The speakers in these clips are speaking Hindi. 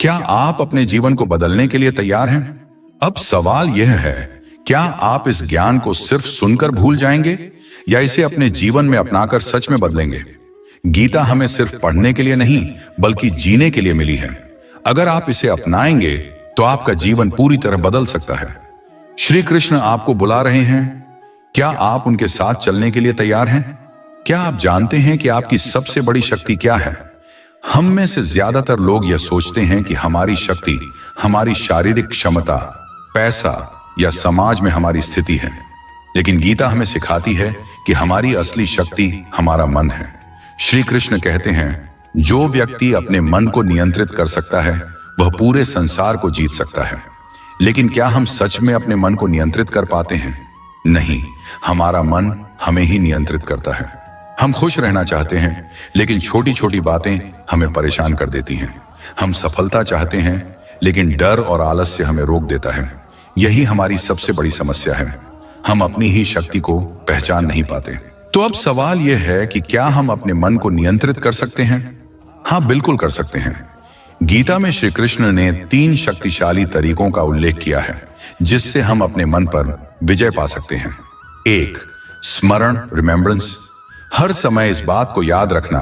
क्या आप अपने जीवन को बदलने के लिए तैयार हैं? अब सवाल यह है, क्या आप इस ज्ञान को सिर्फ सुनकर भूल जाएंगे या इसे अपने जीवन में अपनाकर सच में बदलेंगे? गीता हमें सिर्फ पढ़ने के लिए नहीं, बल्कि जीने के लिए मिली है। अगर आप इसे अपनाएंगे तो आपका जीवन पूरी तरह बदल सकता है। श्री कृष्ण आपको बुला रहे हैं। क्या आप उनके साथ चलने के लिए तैयार हैं? क्या आप जानते हैं कि आपकी सबसे बड़ी शक्ति क्या है? हम में से ज्यादातर लोग यह सोचते हैं कि हमारी शक्ति हमारी शारीरिक क्षमता, पैसा या समाज में हमारी स्थिति है, लेकिन गीता हमें सिखाती है कि हमारी असली शक्ति हमारा मन है। श्री कृष्ण कहते हैं, जो व्यक्ति अपने मन को नियंत्रित कर सकता है वह पूरे संसार को जीत सकता है। लेकिन क्या हम सच में अपने मन को नियंत्रित कर पाते हैं? नहीं, हमारा मन हमें ही नियंत्रित करता है। हम खुश रहना चाहते हैं, लेकिन छोटी छोटी बातें हमें परेशान कर देती हैं। हम सफलता चाहते हैं, लेकिन डर और आलस्य हमें रोक देता है। यही हमारी सबसे बड़ी समस्या है। हम अपनी ही शक्ति को पहचान नहीं पाते। तो अब सवाल यह है कि क्या हम अपने मन को नियंत्रित कर सकते हैं? हाँ, बिल्कुल कर सकते हैं। गीता में श्री कृष्ण ने 3 शक्तिशाली तरीकों का उल्लेख किया है जिससे हम अपने मन पर विजय पा सकते हैं। 1. स्मरण, रिमेम्बरेंस। हर समय इस बात को याद रखना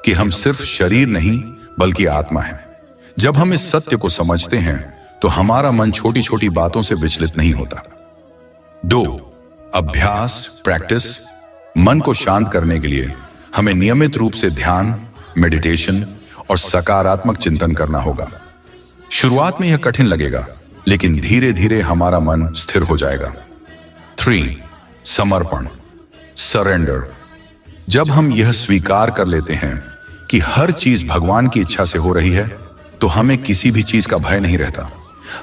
कि हम सिर्फ शरीर नहीं बल्कि आत्मा है। जब हम इस सत्य को समझते हैं तो हमारा मन छोटी छोटी बातों से विचलित नहीं होता। 2. अभ्यास, प्रैक्टिस। मन को शांत करने के लिए हमें नियमित रूप से ध्यान, मेडिटेशन और सकारात्मक चिंतन करना होगा। शुरुआत में यह कठिन लगेगा, लेकिन धीरे धीरे हमारा मन स्थिर हो जाएगा। 3. समर्पण, सरेंडर। जब हम यह स्वीकार कर लेते हैं कि हर चीज भगवान की इच्छा से हो रही है, तो हमें किसी भी चीज का भय नहीं रहता।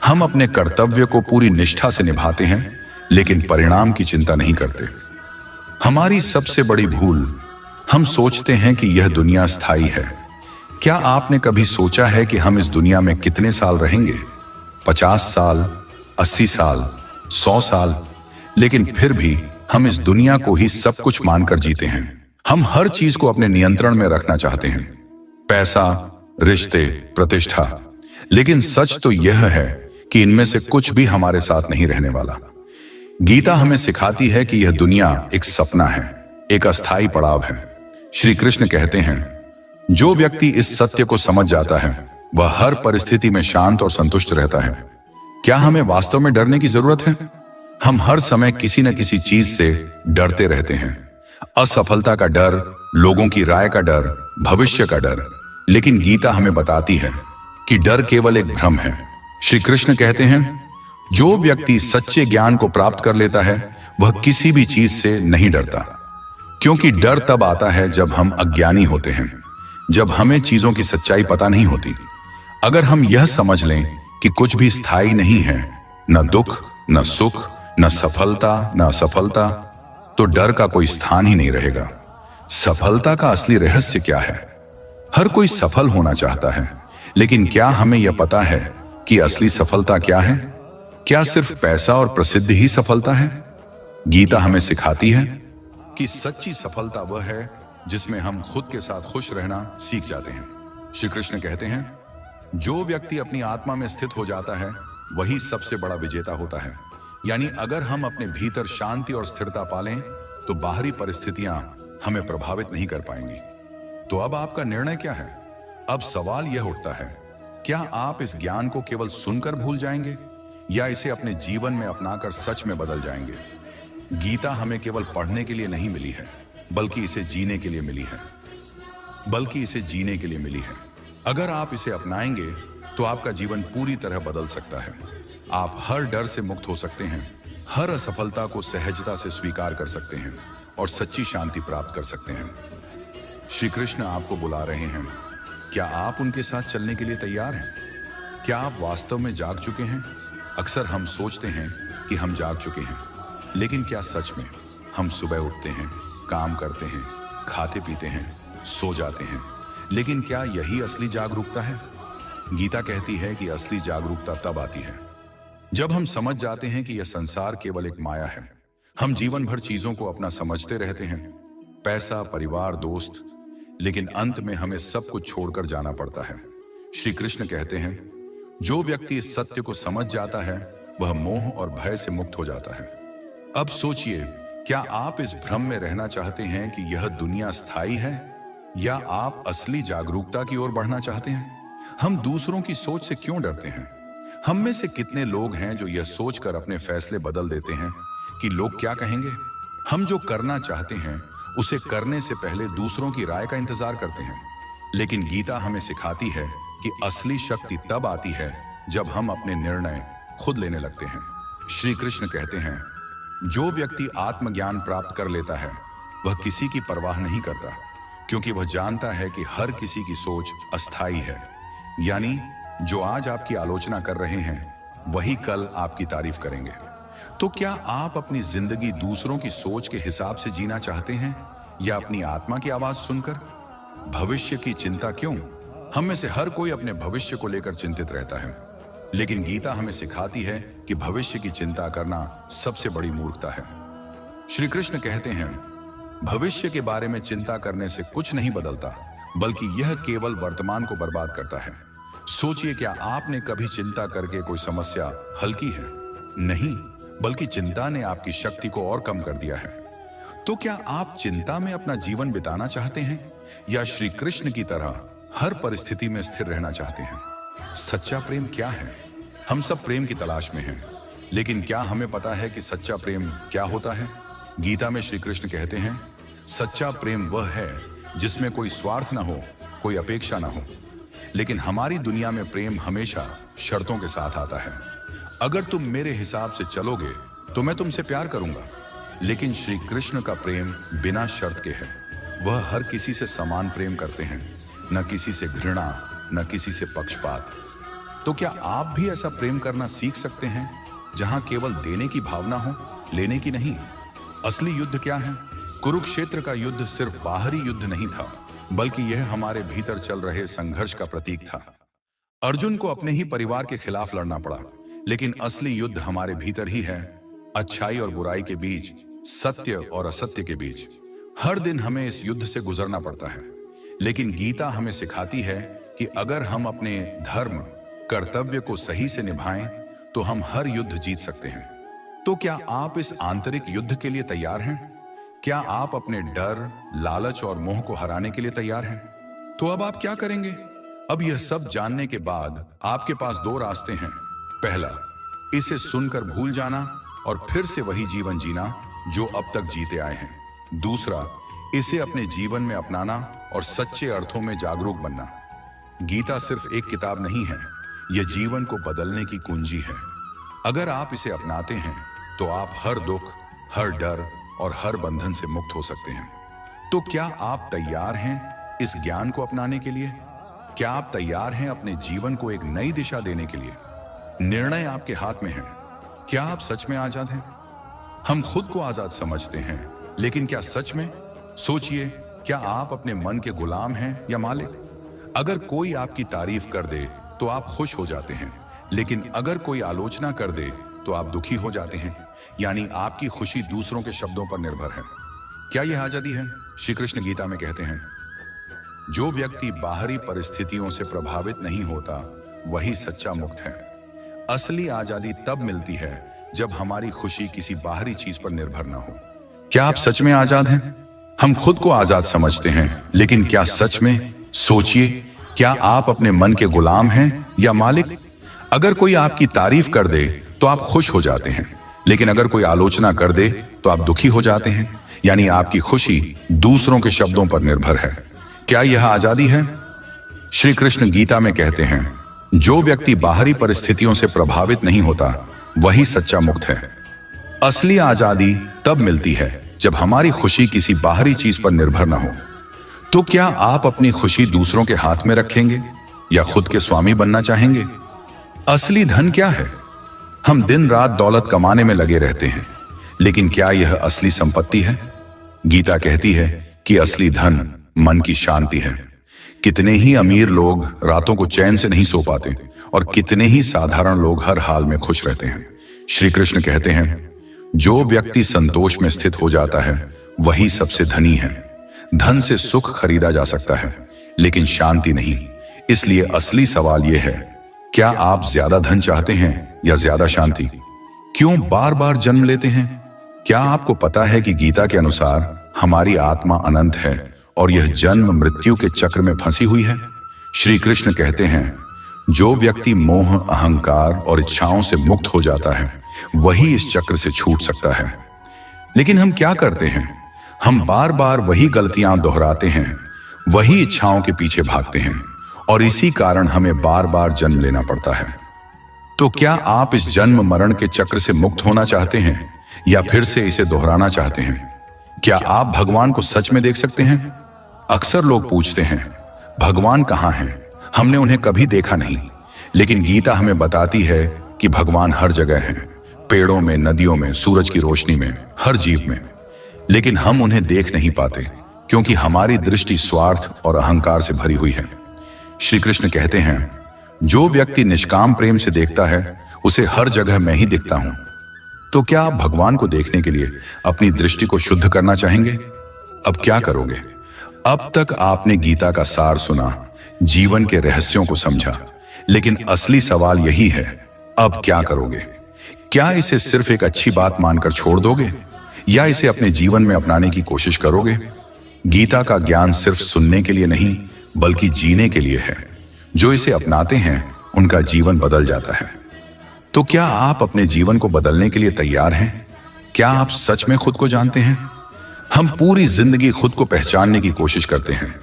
हम अपने कर्तव्य को पूरी निष्ठा से निभाते हैं, लेकिन परिणाम की चिंता नहीं करते। हमारी सबसे बड़ी भूल, हम सोचते हैं कि यह दुनिया स्थायी है। क्या आपने कभी सोचा है कि हम इस दुनिया में कितने साल रहेंगे? 50 साल, 80 साल, 100 साल? लेकिन फिर भी हम इस दुनिया को ही सब कुछ मानकर जीते हैं। हम हर चीज को अपने नियंत्रण में रखना चाहते हैं, पैसा, रिश्ते, प्रतिष्ठा। लेकिन सच तो यह है कि इनमें से कुछ भी हमारे साथ नहीं रहने वाला। गीता हमें सिखाती है कि यह दुनिया एक सपना है, एक अस्थायी पड़ाव है। श्री कृष्ण कहते हैं, जो व्यक्ति इस सत्य को समझ जाता है वह हर परिस्थिति में शांत और संतुष्ट रहता है। क्या हमें वास्तव में डरने की जरूरत है? हम हर समय किसी न किसी चीज से डरते रहते हैं। असफलता का डर, लोगों की राय का डर, भविष्य का डर। लेकिन गीता हमें बताती है कि डर केवल एक भ्रम है। श्री कृष्ण कहते हैं, जो व्यक्ति सच्चे ज्ञान को प्राप्त कर लेता है वह किसी भी चीज से नहीं डरता। क्योंकि डर तब आता है जब हम अज्ञानी होते हैं, जब हमें चीजों की सच्चाई पता नहीं होती। अगर हम यह समझ लें कि कुछ भी स्थायी नहीं है, न दुख, न सुख, न सफलता, न असफलता, तो डर का कोई स्थान ही नहीं रहेगा। सफलता का असली रहस्य क्या है? हर कोई सफल होना चाहता है, लेकिन क्या हमें यह पता है कि असली सफलता क्या है? क्या सिर्फ पैसा और प्रसिद्धि ही सफलता है? गीता हमें सिखाती है कि सच्ची सफलता वह है जिसमें हम खुद के साथ खुश रहना सीख जाते हैं। श्री कृष्ण कहते हैं, जो व्यक्ति अपनी आत्मा में स्थित हो जाता है वही सबसे बड़ा विजेता होता है। यानी अगर हम अपने भीतर शांति और स्थिरता पालें तो बाहरी परिस्थितियां हमें प्रभावित नहीं कर पाएंगी। तो अब आपका निर्णय क्या है? अब सवाल यह उठता है, क्या आप इस ज्ञान को केवल सुनकर भूल जाएंगे या इसे अपने जीवन में अपनाकर सच में बदल जाएंगे? गीता हमें केवल पढ़ने के लिए नहीं मिली है, बल्कि इसे जीने के लिए मिली है। अगर आप इसे अपनाएंगे तो आपका जीवन पूरी तरह बदल सकता है। आप हर डर से मुक्त हो सकते हैं, हर असफलता को सहजता से स्वीकार कर सकते हैं और सच्ची शांति प्राप्त कर सकते हैं। श्री कृष्ण आपको बुला रहे हैं। क्या आप उनके साथ चलने के लिए तैयार हैं? क्या आप वास्तव में जाग चुके हैं? अक्सर हम सोचते हैं कि हम जाग चुके हैं, लेकिन क्या सच में हम सुबह उठते हैं, काम करते हैं, खाते पीते हैं, सो जाते हैं, लेकिन क्या यही असली जागरूकता है? गीता कहती है कि असली जागरूकता तब आती है जब हम समझ जाते हैं कि यह संसार केवल एक माया है। हम जीवन भर चीजों को अपना समझते रहते हैं, पैसा, परिवार, दोस्त, लेकिन अंत में हमें सब कुछ छोड़कर जाना पड़ता है। श्री कृष्ण कहते हैं, जो व्यक्ति इस सत्य को समझ जाता है वह मोह और भय से मुक्त हो जाता है। अब सोचिए, क्या आप इस भ्रम में रहना चाहते हैं कि यह दुनिया स्थायी है, या आप असली जागरूकता की ओर बढ़ना चाहते हैं? हम दूसरों की सोच से क्यों डरते हैं? हम में से कितने लोग हैं जो यह सोचकर अपने फैसले बदल देते हैं कि लोग क्या कहेंगे? हम जो करना चाहते हैं उसे करने से पहले दूसरों की राय का इंतजार करते हैं। लेकिन गीता हमें सिखाती है कि असली शक्ति तब आती है जब हम अपने निर्णय खुद लेने लगते हैं। श्री कृष्ण कहते हैं, जो व्यक्ति आत्मज्ञान प्राप्त कर लेता है वह किसी की परवाह नहीं करता, क्योंकि वह जानता है कि हर किसी की सोच अस्थायी है। यानी जो आज आपकी आलोचना कर रहे हैं वही कल आपकी तारीफ करेंगे। तो क्या आप अपनी जिंदगी दूसरों की सोच के हिसाब से जीना चाहते हैं, या अपनी आत्मा की आवाज सुनकर? भविष्य की चिंता क्यों? हम में से हर कोई अपने भविष्य को लेकर चिंतित रहता है, लेकिन गीता हमें सिखाती है कि भविष्य की चिंता करना सबसे बड़ी मूर्खता है। श्री कृष्ण कहते हैं, भविष्य के बारे में चिंता करने से कुछ नहीं बदलता, बल्कि यह केवल वर्तमान को बर्बाद करता है। सोचिए, क्या आपने कभी चिंता करके कोई समस्या हल की है? नहीं, बल्कि चिंता ने आपकी शक्ति को और कम कर दिया है। तो क्या आप चिंता में अपना जीवन बिताना चाहते हैं, या श्री कृष्ण की तरह हर परिस्थिति में स्थिर रहना चाहते हैं? सच्चा प्रेम क्या है? हम सब प्रेम की तलाश में हैं, लेकिन क्या हमें पता है कि सच्चा प्रेम क्या होता है? गीता में श्री कृष्ण कहते हैं, सच्चा प्रेम वह है जिसमें कोई स्वार्थ ना हो, कोई अपेक्षा ना हो। लेकिन हमारी दुनिया में प्रेम हमेशा शर्तों के साथ आता है। अगर तुम मेरे हिसाब से चलोगे तो मैं तुमसे प्यार करूंगा। लेकिन श्री कृष्ण का प्रेम बिना शर्त के है। वह हर किसी से समान प्रेम करते हैं, न किसी से घृणा, न किसी से पक्षपात। तो क्या आप भी ऐसा प्रेम करना सीख सकते हैं जहां केवल देने की भावना हो, लेने की नहीं? असली युद्ध क्या है? कुरुक्षेत्र का युद्ध सिर्फ बाहरी युद्ध नहीं था, बल्कि यह हमारे भीतर चल रहे संघर्ष का प्रतीक था। अर्जुन को अपने ही परिवार के खिलाफ लड़ना पड़ा, लेकिन असली युद्ध हमारे भीतर ही है, अच्छाई और बुराई के बीच, सत्य और असत्य के बीच। हर दिन हमें इस युद्ध से गुजरना पड़ता है, लेकिन गीता हमें सिखाती है कि अगर हम अपने धर्म, कर्तव्य को सही से निभाएं तो हम हर युद्ध जीत सकते हैं। तो क्या आप इस आंतरिक युद्ध के लिए तैयार हैं? क्या आप अपने डर, लालच और मोह को हराने के लिए तैयार हैं? तो अब आप क्या करेंगे? अब यह सब जानने के बाद आपके पास दो रास्ते हैं। पहला, इसे सुनकर भूल जाना और फिर से वही जीवन जीना जो अब तक जीते आए हैं। दूसरा, इसे अपने जीवन में अपनाना और सच्चे अर्थों में जागरूक बनना। गीता सिर्फ एक किताब नहीं है, यह जीवन को बदलने की कुंजी है। अगर आप इसे अपनाते हैं तो आप हर दुख, हर डर और हर बंधन से मुक्त हो सकते हैं। तो क्या आप तैयार हैं इस ज्ञान को अपनाने के लिए? क्या आप तैयार हैं अपने जीवन को एक नई दिशा देने के लिए? निर्णय आपके हाथ में है। क्या आप सच में आजाद हैं? हम खुद को आजाद समझते हैं, लेकिन क्या सच में? सोचिए, क्या आप अपने मन के गुलाम हैं या मालिक? अगर कोई आपकी तारीफ कर दे तो आप खुश हो जाते हैं, लेकिन अगर कोई आलोचना कर दे तो आप दुखी हो जाते हैं। यानी आपकी खुशी दूसरों के शब्दों पर निर्भर है। क्या यह आजादी है? श्री कृष्ण गीता में कहते हैं, जो व्यक्ति बाहरी परिस्थितियों से प्रभावित नहीं होता वही सच्चा मुक्त है। असली आजादी तब मिलती है जब हमारी खुशी किसी बाहरी चीज पर निर्भर ना हो। क्या आप सच में आजाद हैं? हम खुद को आजाद समझते हैं, लेकिन क्या सच में? सोचिए, क्या आप अपने मन के गुलाम हैं या मालिक? अगर कोई आपकी तारीफ कर दे तो आप खुश हो जाते हैं, लेकिन अगर कोई आलोचना कर दे तो आप दुखी हो जाते हैं। यानी आपकी खुशी दूसरों के शब्दों पर निर्भर है। क्या यह आजादी है? श्री कृष्ण गीता में कहते हैं, जो व्यक्ति बाहरी परिस्थितियों से प्रभावित नहीं होता वही सच्चा मुक्त है। असली आजादी तब मिलती है जब हमारी खुशी किसी बाहरी चीज पर निर्भर ना हो। तो क्या आप अपनी खुशी दूसरों के हाथ में रखेंगे या खुद के स्वामी बनना चाहेंगे? असली धन क्या है? हम दिन रात दौलत कमाने में लगे रहते हैं, लेकिन क्या यह असली संपत्ति है? गीता कहती है कि असली धन मन की शांति है। कितने ही अमीर लोग रातों को चैन से नहीं सो पाते और कितने ही साधारण लोग हर हाल में खुश रहते हैं। श्री कृष्ण कहते हैं, जो व्यक्ति संतोष में स्थित हो जाता है वही सबसे धनी है। धन से सुख खरीदा जा सकता है, लेकिन शांति नहीं। इसलिए असली सवाल यह है, क्या आप ज्यादा धन चाहते हैं या ज्यादा शांति? क्यों बार बार जन्म लेते हैं? क्या आपको पता है कि गीता के अनुसार हमारी आत्मा अनंत है और यह जन्म मृत्यु के चक्र में फंसी हुई है? श्री कृष्ण कहते हैं, जो व्यक्ति मोह, अहंकार और इच्छाओं से मुक्त हो जाता है वही इस चक्र से छूट सकता है। लेकिन हम क्या करते हैं? हम बार बार वही गलतियां दोहराते हैं, वही इच्छाओं के पीछे भागते हैं और इसी कारण हमें बार बार जन्म लेना पड़ता है। तो क्या आप इस जन्म मरण के चक्र से मुक्त होना चाहते हैं या फिर से इसे दोहराना चाहते हैं? क्या आप भगवान को सच में देख सकते हैं? अक्सर लोग पूछते हैं, भगवान कहाँ हैं? हमने उन्हें कभी देखा नहीं। लेकिन गीता हमें बताती है कि भगवान हर जगह हैं, पेड़ों में, नदियों में, सूरज की रोशनी में, हर जीव में। लेकिन हम उन्हें देख नहीं पाते क्योंकि हमारी दृष्टि स्वार्थ और अहंकार से भरी हुई है। श्री कृष्ण कहते हैं, जो व्यक्ति निष्काम प्रेम से देखता है उसे हर जगह मैं ही दिखता हूं। तो क्या आप भगवान को देखने के लिए अपनी दृष्टि को शुद्ध करना चाहेंगे? अब क्या करोगे? अब तक आपने गीता का सार सुना, जीवन के रहस्यों को समझा, लेकिन असली सवाल यही है, अब क्या करोगे? क्या इसे सिर्फ एक अच्छी बात मानकर छोड़ दोगे या इसे अपने जीवन में अपनाने की कोशिश करोगे? गीता का ज्ञान सिर्फ सुनने के लिए नहीं बल्कि जीने के लिए है। जो इसे अपनाते हैं उनका जीवन बदल जाता है। तो क्या आप अपने जीवन को बदलने के लिए तैयार हैं? क्या आप सच में खुद को जानते हैं? हम पूरी जिंदगी खुद को पहचानने की कोशिश करते हैं,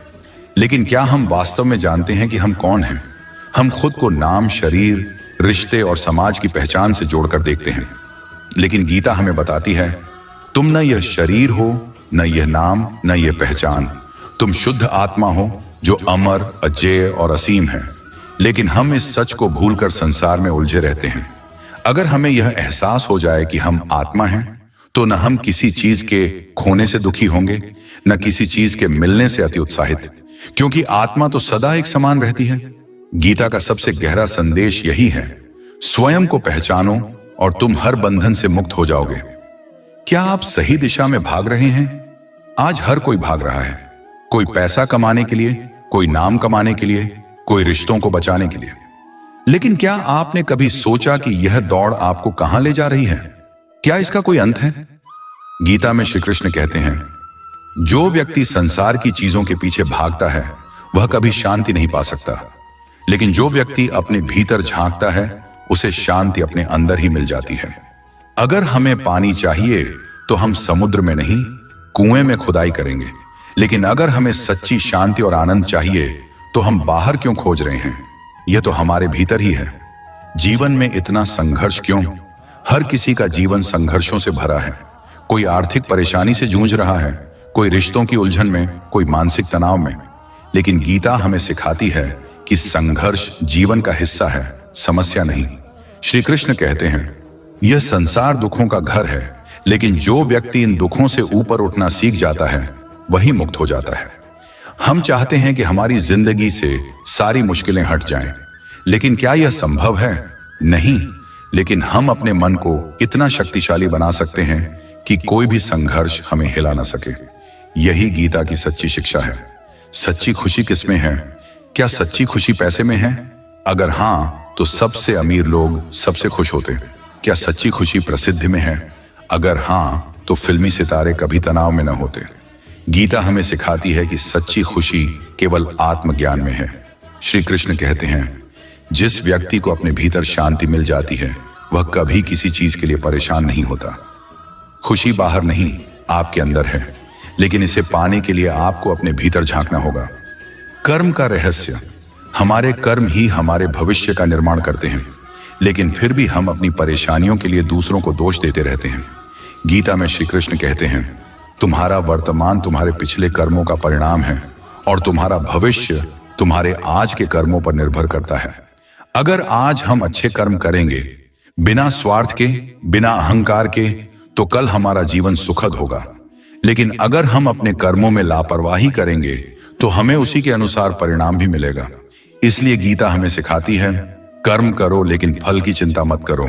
लेकिन क्या हम वास्तव में जानते हैं कि हम कौन हैं? हम खुद को नाम, शरीर, रिश्ते और समाज की पहचान से जोड़कर देखते हैं। लेकिन गीता हमें बताती है, तुम न यह शरीर हो, न यह नाम, न यह पहचान। तुम शुद्ध आत्मा हो जो अमर, अजेय और असीम है। लेकिन हम इस सच को भूलकर संसार में उलझे रहते हैं। अगर हमें यह एहसास हो जाए कि हम आत्मा हैं, तो न हम किसी चीज के खोने से दुखी होंगे, न किसी चीज के मिलने से अति उत्साहित, क्योंकि आत्मा तो सदा एक समान रहती है। गीता का सबसे गहरा संदेश यही है, स्वयं को पहचानो और तुम हर बंधन से मुक्त हो जाओगे। क्या आप सही दिशा में भाग रहे हैं? आज हर कोई भाग रहा है, कोई पैसा कमाने के लिए, कोई नाम कमाने के लिए, कोई रिश्तों को बचाने के लिए। लेकिन क्या आपने कभी सोचा कि यह दौड़ आपको कहां ले जा रही है? क्या इसका कोई अंत है? गीता में श्री कृष्ण कहते हैं, जो व्यक्ति संसार की चीजों के पीछे भागता है वह कभी शांति नहीं पा सकता, लेकिन जो व्यक्ति अपने भीतर झांकता है उसे शांति अपने अंदर ही मिल जाती है। अगर हमें पानी चाहिए तो हम समुद्र में नहीं, कुएं में खुदाई करेंगे। लेकिन अगर हमें सच्ची शांति और आनंद चाहिए तो हम बाहर क्यों खोज रहे हैं? यह तो हमारे भीतर ही है। जीवन में इतना संघर्ष क्यों? हर किसी का जीवन संघर्षों से भरा है। कोई आर्थिक परेशानी से जूझ रहा है, कोई रिश्तों की उलझन में, कोई मानसिक तनाव में। लेकिन गीता हमें सिखाती है कि संघर्ष जीवन का हिस्सा है, समस्या नहीं। श्री कृष्ण कहते हैं, यह संसार दुखों का घर है, लेकिन जो व्यक्ति इन दुखों से ऊपर उठना सीख जाता है वही मुक्त हो जाता है। हम चाहते हैं कि हमारी जिंदगी से सारी मुश्किलें हट जाएं, लेकिन क्या यह संभव है? नहीं। लेकिन हम अपने मन को इतना शक्तिशाली बना सकते हैं कि कोई भी संघर्ष हमें हिला ना सके। यही गीता की सच्ची शिक्षा है। सच्ची खुशी किसमें है? क्या सच्ची खुशी पैसे में है? अगर हां, तो सबसे अमीर लोग सबसे खुश होते। क्या सच्ची खुशी प्रसिद्धि में है? अगर हां, तो फिल्मी सितारे कभी तनाव में न होते। गीता हमें सिखाती है कि सच्ची खुशी केवल आत्मज्ञान में है। श्री कृष्ण कहते हैं, जिस व्यक्ति को अपने भीतर शांति मिल जाती है वह कभी किसी चीज के लिए परेशान नहीं होता। खुशी बाहर नहीं, आपके अंदर है, लेकिन इसे पाने के लिए आपको अपने भीतर झांकना होगा। कर्म का रहस्य, हमारे कर्म ही हमारे भविष्य का निर्माण करते हैं, लेकिन फिर भी हम अपनी परेशानियों के लिए दूसरों को दोष देते रहते हैं। गीता में श्री कृष्ण कहते हैं, तुम्हारा वर्तमान तुम्हारे पिछले कर्मों का परिणाम है और तुम्हारा भविष्य तुम्हारे आज के कर्मों पर निर्भर करता है। अगर आज हम अच्छे कर्म करेंगे, बिना स्वार्थ के, बिना अहंकार के, तो कल हमारा जीवन सुखद होगा। लेकिन अगर हम अपने कर्मों में लापरवाही करेंगे तो हमें उसी के अनुसार परिणाम भी मिलेगा। इसलिए गीता हमें सिखाती है, कर्म करो लेकिन फल की चिंता मत करो।